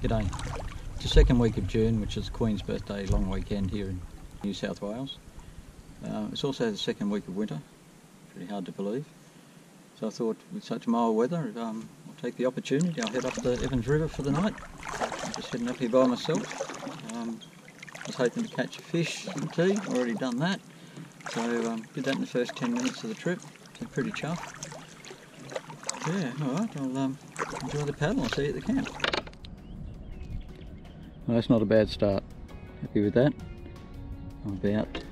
G'day. It's the second week of June, which is Queen's birthday long weekend here in New South Wales. It's also the second week of winter, pretty hard to believe. So I thought with such mild weather, I'll take the opportunity. I'll head up the Evans River for the night. I'm just heading up here by myself. I was hoping to catch a fish and tea, already done that. So did that in the first 10 minutes of the trip, so pretty chuffed. Yeah, alright, I'll enjoy the paddle. I'll see you at the camp. Well, that's not a bad start. Happy with that. I'm about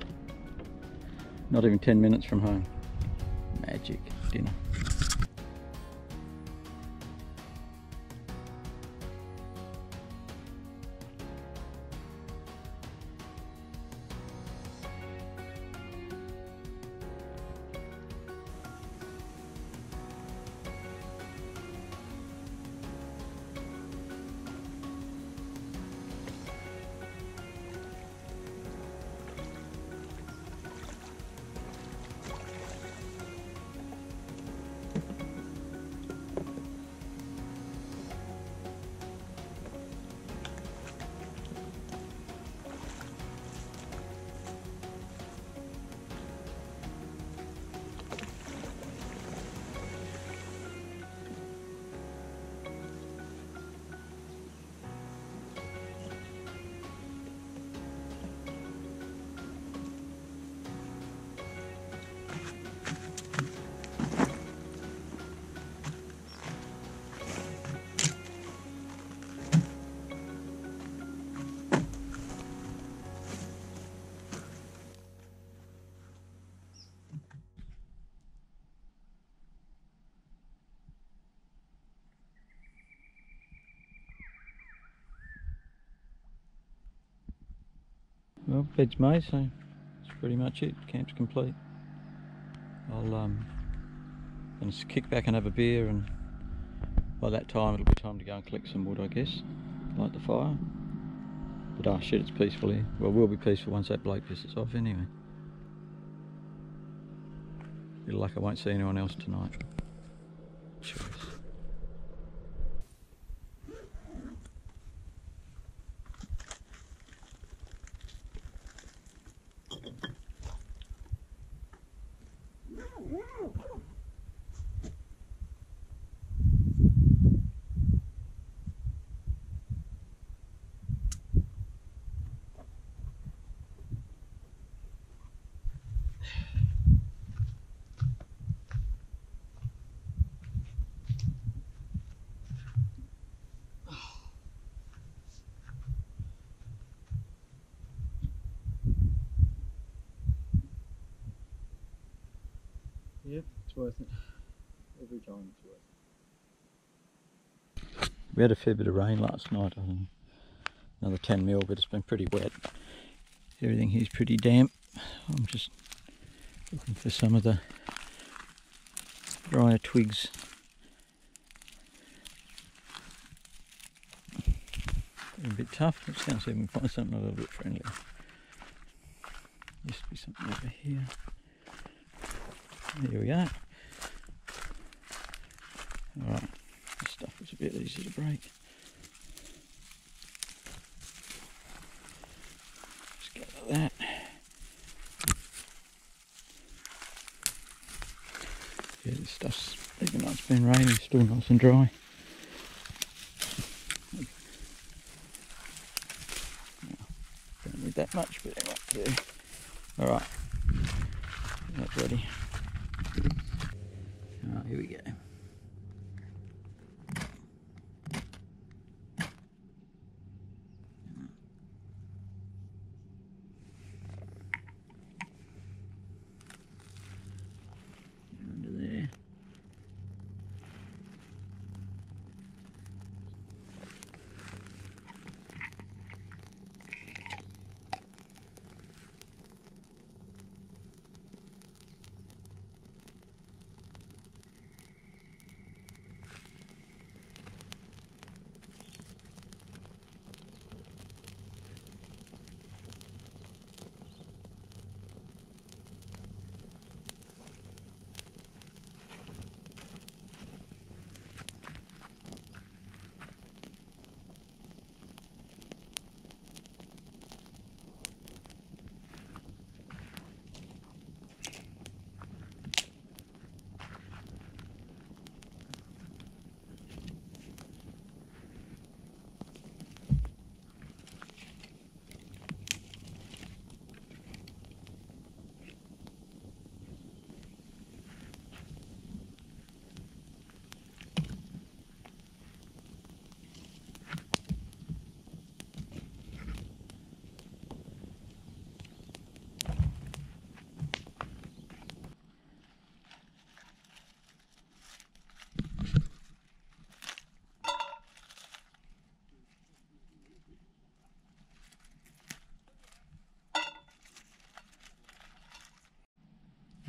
not even 10 minutes from home. Magic dinner. Well, bed's made, so that's pretty much it. Camp's complete. I'll gonna kick back and have a beer, and by that time it'll be time to go and collect some wood, I guess. Light the fire. But oh shit, it's peaceful here. Well, we'll be peaceful once that bloke pisses off anyway. Good luck I won't see anyone else tonight. Choice. Yep, it's worth it. Every time it's worth it. We had a fair bit of rain last night, I think. Another 10 mil, but it's been pretty wet. Everything here's pretty damp. I'm just looking for some of the drier twigs. A bit tough. Let's go and see if we can find something a little bit friendly. Used to be something over here. Here we are. Alright, this stuff was a bit easy to break. Let's get to that. Yeah, this stuff's, even though it's been raining, still nice and dry. Don't need that much, but anyway, yeah. Alright, that's ready. Alright, here we go. Under there.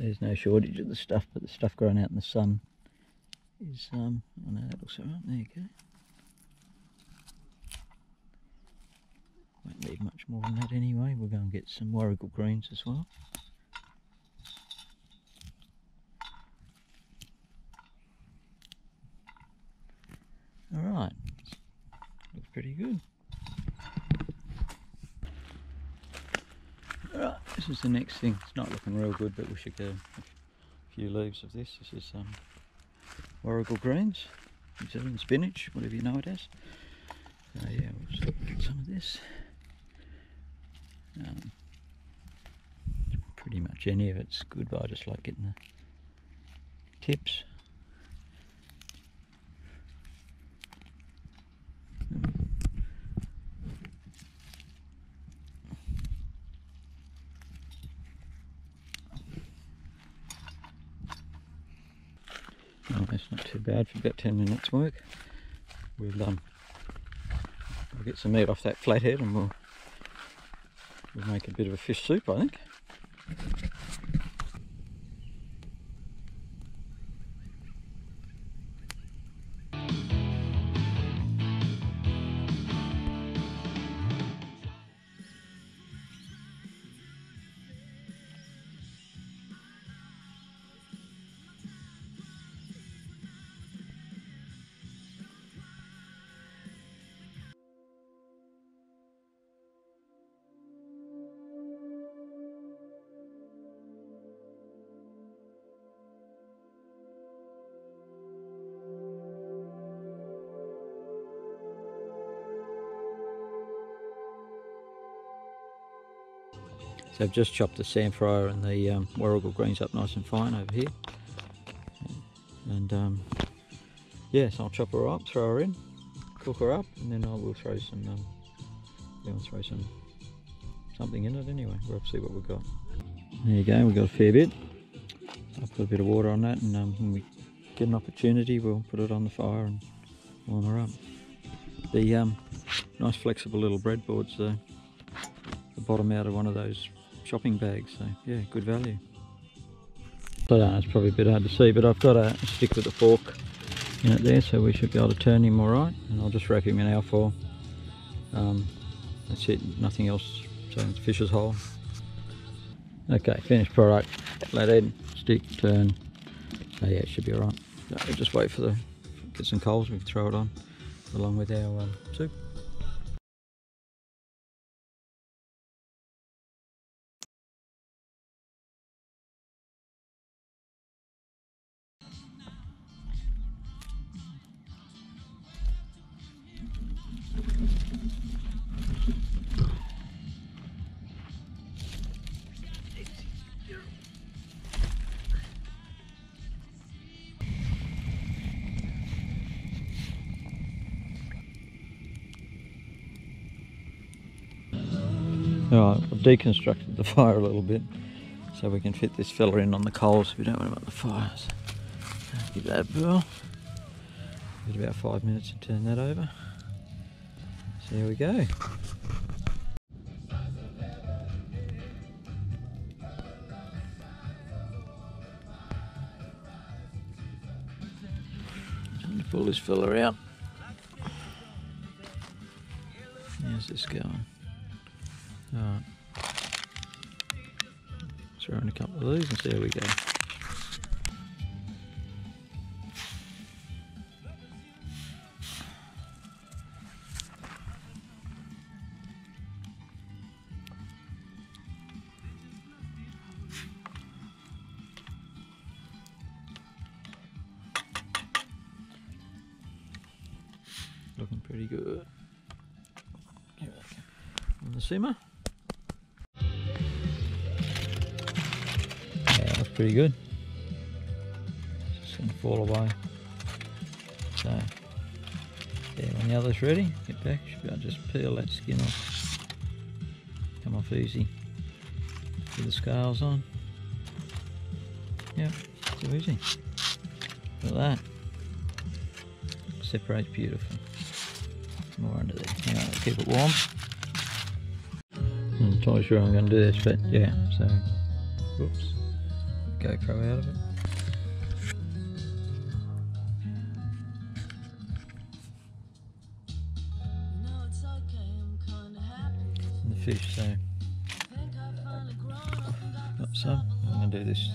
there's no shortage of the stuff, but the stuff growing out in the sun is, oh no, that looks alright, there you go. Won't need much more than that anyway. We'll go and get some Warrigal Greens as well. Alright, looks pretty good. Alright, this is the next thing. It's not looking real good, but we should get a few leaves of this. This is Warrigal Greens, New Zealand spinach, whatever you know it as. So yeah, we'll just get some of this. Pretty much any of it's good, but I just like getting the tips. Oh, that's not too bad for about 10 minutes work. We'll get some meat off that flathead and we'll make a bit of a fish soup, I think. So I've just chopped the samphire and the Warrigal Greens up nice and fine over here. And yeah, so I'll chop her up, throw her in, cook her up, and then I will throw some, something in it anyway. We'll see what we've got. There you go, we've got a fair bit. I'll put a bit of water on that, and when we get an opportunity we'll put it on the fire and warm her up. The nice flexible little breadboards, the bottom out of one of those shopping bags, so yeah, good value. So it's probably a bit hard to see, but I've got a stick with a fork in it there, so we should be able to turn him alright, and I'll just wrap him in alfoil. That's it, nothing else, so it's fish's hole. Okay, finished product, flathead, stick, turn. So yeah, it should be alright. So we'll just wait for get some coals, we can throw it on along with our soup. Alright, I've deconstructed the fire a little bit so we can fit this fella in on the coals. We don't want him on the fire. So give that a whirl. Give it about 5 minutes to turn that over. So there we go. Time to pull this fella out. How's this going? Alright, throw in a couple of these and see how we go. Looking pretty good. On the simmer. That's pretty good. It's just going to fall away. So, yeah, when the other's ready, get back. Should be able to just peel that skin off. Come off easy. With the scales on. Yep, too easy. Look at that. Separates beautifully. More under there. Now, keep it warm. I'm not entirely sure I'm going to do this, but yeah, so, whoops. GoPro out of it. And the fish, so got some. I'm going to do this.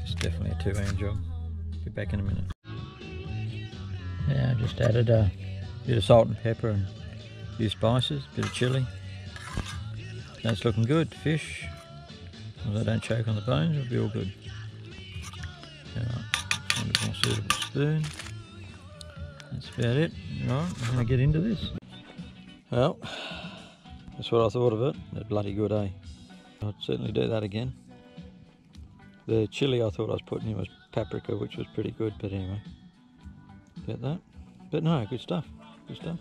It's definitely a two-hand job. Be back in a minute. Yeah, I just added a bit of salt and pepper and a few spices, a bit of chilli. That's looking good. Fish, as I don't choke on the bones, it'll be all good. Alright, a more suitable spoon. That's about it. Right, I'm going to get into this. Well, that's what I thought of it. They're bloody good, eh? I'd certainly do that again. The chilli I thought I was putting in was paprika, which was pretty good, but anyway. Get that. But no, good stuff. Good stuff.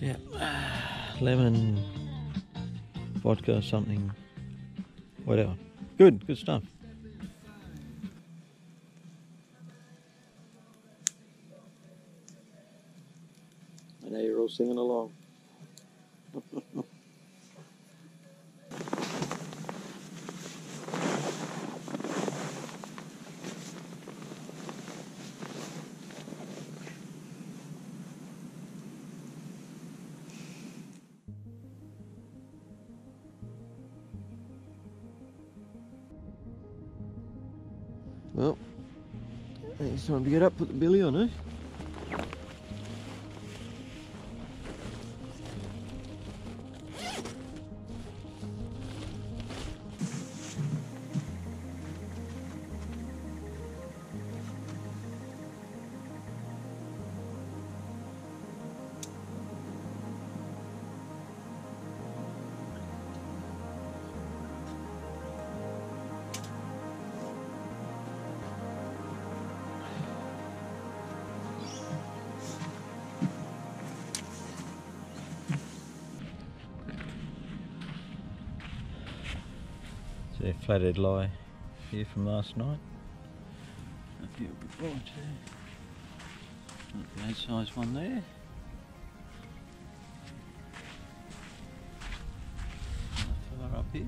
Yeah. Lemon, vodka, something, whatever. Good stuff. I know you're all singing along. Well, I think it's time to get up, put the billy on, eh? See a flathead lie here from last night. A few before too. Not a bad size one there. A fella up here.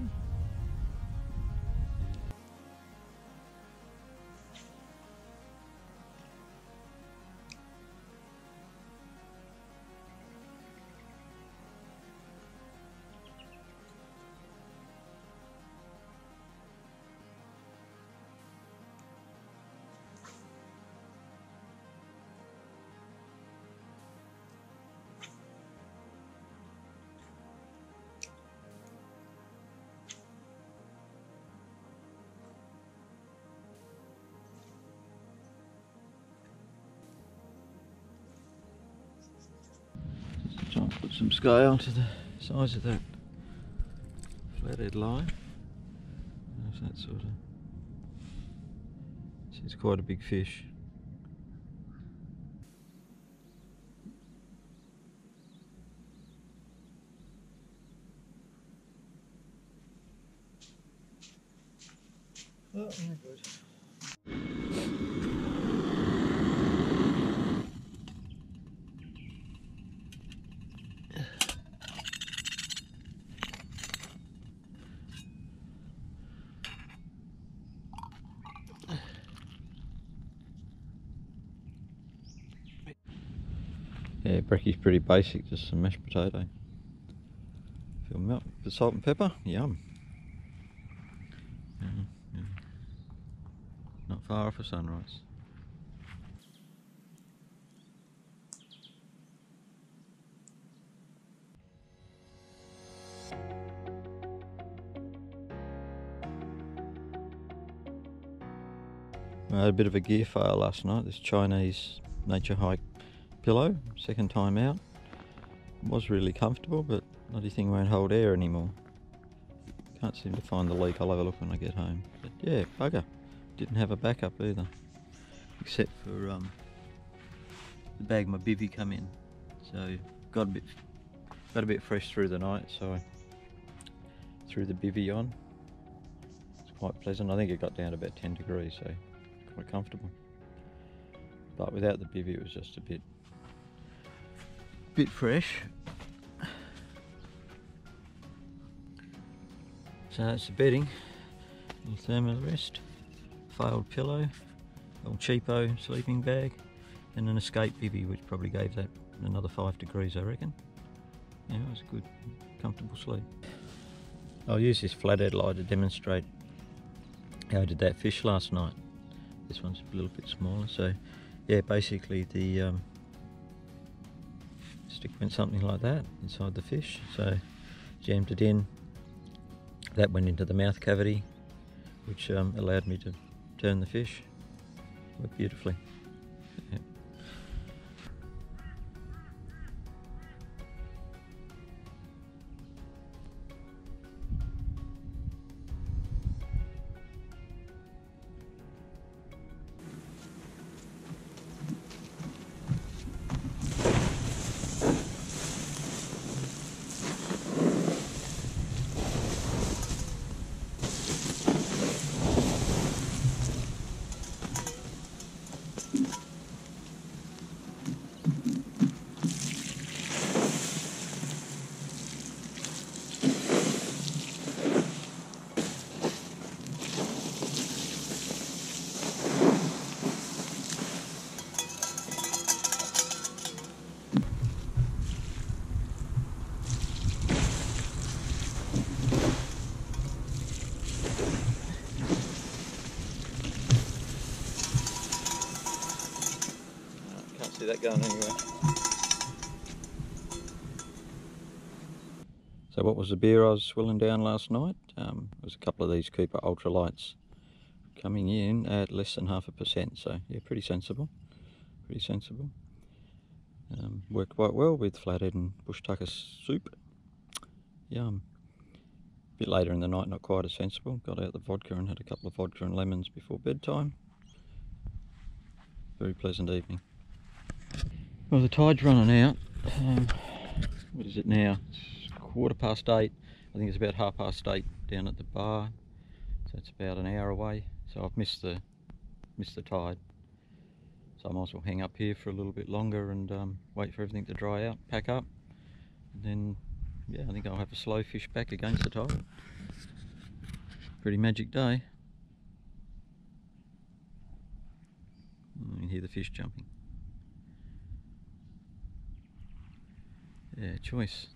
Try and put some scale to the size of that flathead line. There's that sort of. It's quite a big fish. Oh, very good. Yeah, brekie's pretty basic, just some mashed potato. Fill them up with salt and pepper, yum. Yeah. Not far off a sunrise. I had a bit of a gear fail last night. This Chinese nature hike pillow, second time out. It was really comfortable, but bloody thing won't hold air anymore. Can't seem to find the leak. I'll have a look when I get home. But yeah, bugger. Didn't have a backup either, except for the bag my bivvy come in. So got a bit fresh through the night, so I threw the bivvy on. It's quite pleasant. I think it got down to about 10 degrees, so quite comfortable. But without the bivvy it was just a bit fresh. So that's the bedding, little thermal rest, failed pillow, old cheapo sleeping bag, and an escape bivvy which probably gave that another 5 degrees I reckon. Yeah, it was a good comfortable sleep. I'll use this flathead light to demonstrate how I did that fish last night. This one's a little bit smaller, so yeah, basically the stick went something like that inside the fish, so jammed it in. That went into the mouth cavity, which allowed me to turn the fish. Worked beautifully. Yeah. See that going anywhere. So what was the beer I was swilling down last night? There was a couple of these Cooper ultralights coming in at less than 0.5%, so yeah, pretty sensible. Pretty sensible. Worked quite well with flathead and bush tucker soup. Yum. A bit later in the night, not quite as sensible. Got out the vodka and had a couple of vodka and lemons before bedtime. Very pleasant evening. Well, the tide's running out. What is it now? It's 8:15. I think it's about 8:30 down at the bar. So it's about an hour away. So I've missed the tide. So I might as well hang up here for a little bit longer and wait for everything to dry out, pack up. And then, yeah, I think I'll have a slow fish back against the tide. Pretty magic day. You can hear the fish jumping. Yeah, choice.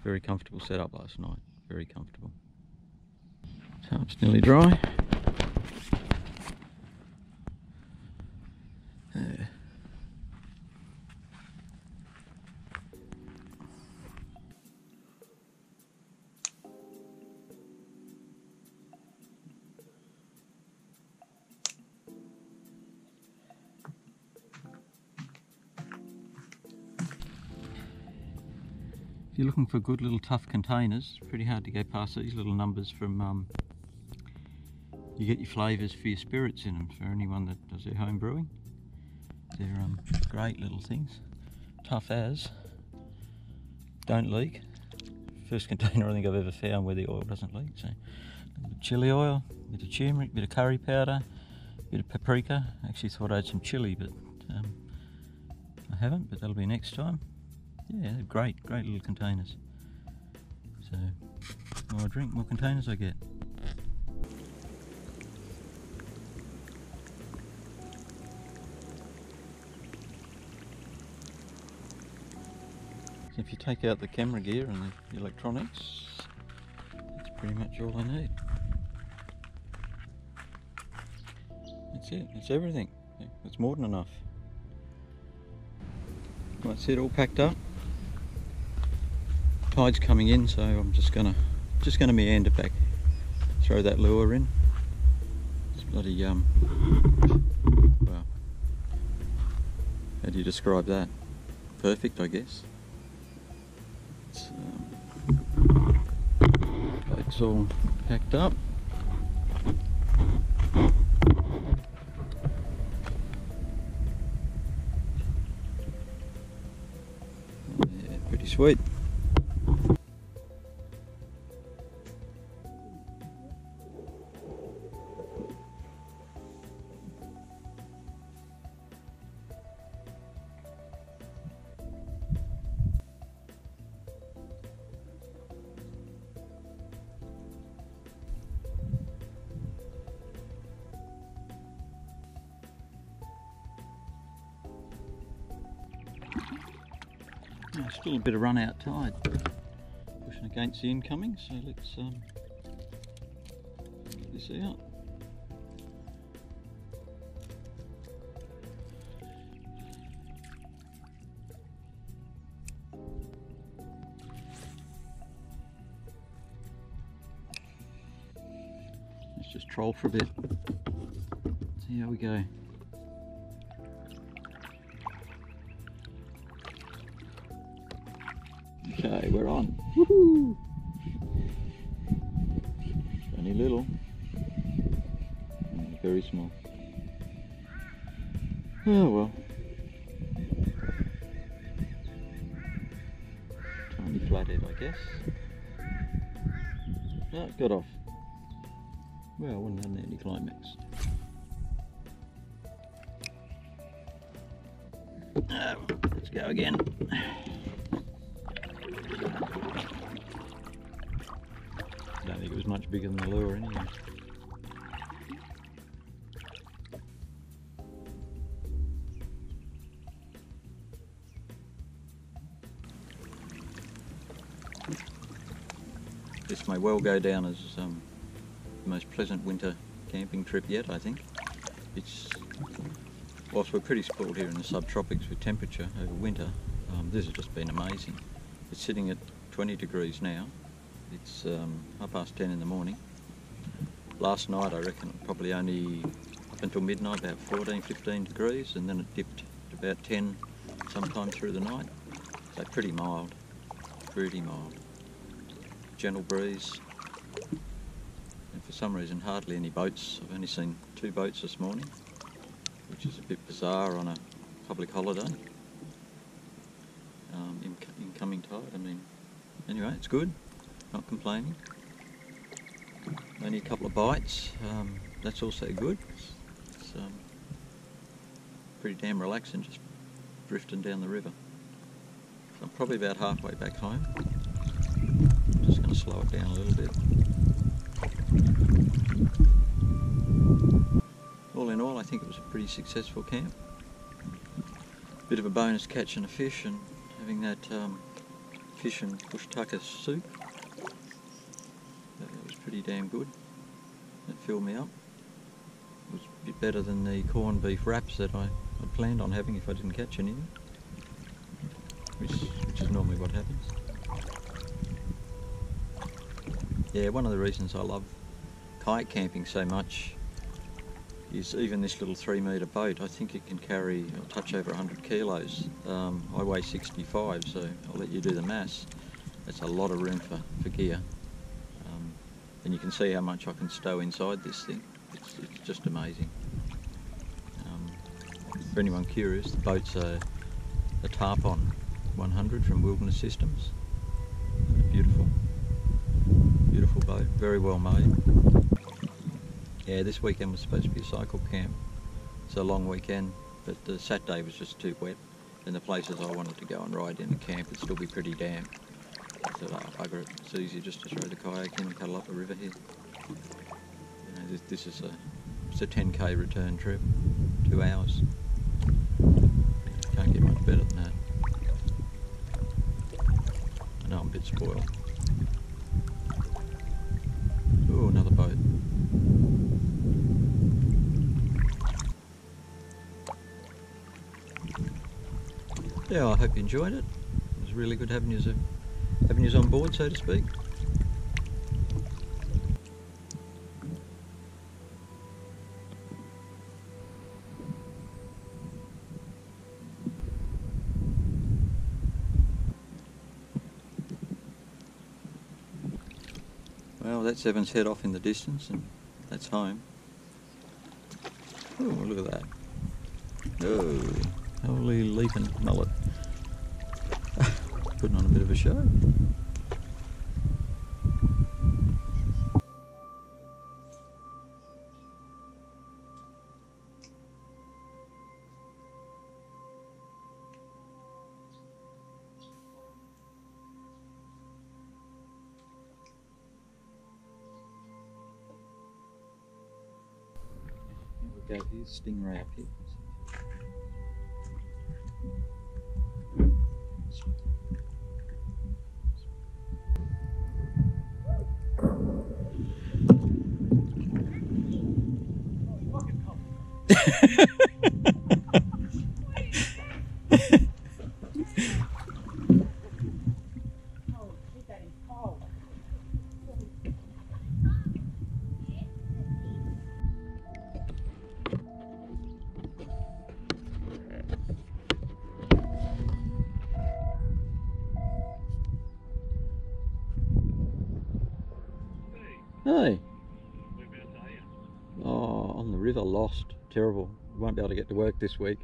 Very comfortable setup last night. Very comfortable. So it's nearly dry. Yeah. If you're looking for good little tough containers, it's pretty hard to go past these little numbers from, you get your flavours for your spirits in them, for anyone that does their home brewing. They're great little things, tough as, don't leak. First container I think I've ever found where the oil doesn't leak. So, a bit of chili oil, a bit of turmeric, a bit of curry powder, a bit of paprika. I actually thought I had some chili, but I haven't, but that'll be next time. Yeah, they're great little containers. So, more I drink, more containers I get. So if you take out the camera gear and the electronics, that's pretty much all I need. That's it, that's everything. It's more than enough. That's it, all packed up. Tide's coming in, so I'm just gonna meander back, throw that lure in. It's bloody well, how do you describe that? Perfect, I guess. It's all packed up. Yeah, pretty sweet. Still a bit of run out tide, pushing against the incoming, so let's get this out. Let's just troll for a bit, see how we go. Okay, we're on. Woohoo! Only little. And very small. Oh well. Tiny flathead, I guess. Oh, it got off. Well, I wouldn't have an anticlimax. Let's go again. I don't think it was much bigger than the lure anyway. This may well go down as the most pleasant winter camping trip yet, I think. Whilst we're pretty spoiled here in the subtropics with temperature over winter, this has just been amazing. It's sitting at 20 degrees now. It's 10:30 in the morning. Last night I reckon probably only up until midnight about 14-15 degrees, and then it dipped to about 10 sometime through the night. So pretty mild, pretty mild. Gentle breeze, and for some reason hardly any boats. I've only seen 2 boats this morning, which is a bit bizarre on a public holiday. Incoming tide, I mean, anyway, it's good. Not complaining. Only a couple of bites. That's also good. It's pretty damn relaxing, just drifting down the river. So I'm probably about halfway back home. Just going to slow it down a little bit. All in all, I think it was a pretty successful camp. Bit of a bonus catching a fish and having that fish and bush tucker soup. That was pretty damn good. It filled me up. It was a bit better than the corned beef wraps that I planned on having if I didn't catch anything, which is normally what happens. Yeah, one of the reasons I love kayak camping so much is even this little 3-metre boat. I think it can carry a touch over 100 kilos. I weigh 65, so I'll let you do the maths. That's a lot of room for gear. And you can see how much I can stow inside this thing. It's just amazing. For anyone curious, the boat's a Tarpon 100 from Wilderness Systems. Beautiful. Beautiful boat, very well made. Yeah, this weekend was supposed to be a cycle camp. It's a long weekend, but the Saturday was just too wet, and the places I wanted to go and ride in the camp would still be pretty damp. I thought, oh, bugger it, it's easier just to throw the kayak in and paddle up the river here. You know, this is it's a 10k return trip, 2 hours. Can't get much better than that. I know I'm a bit spoiled. Oh, another boat. Yeah, I hope you enjoyed it. It was really good having you on board, so to speak. Well, that's Evan's head off in the distance, and that's home. Oh, look at that. Oh, holy leaping mullet. Putting on a bit of a show. Here we go, here's Stingray up here. Hey. Whereabouts are you? Oh, on the river, lost. Terrible. Won't be able to get to work this week.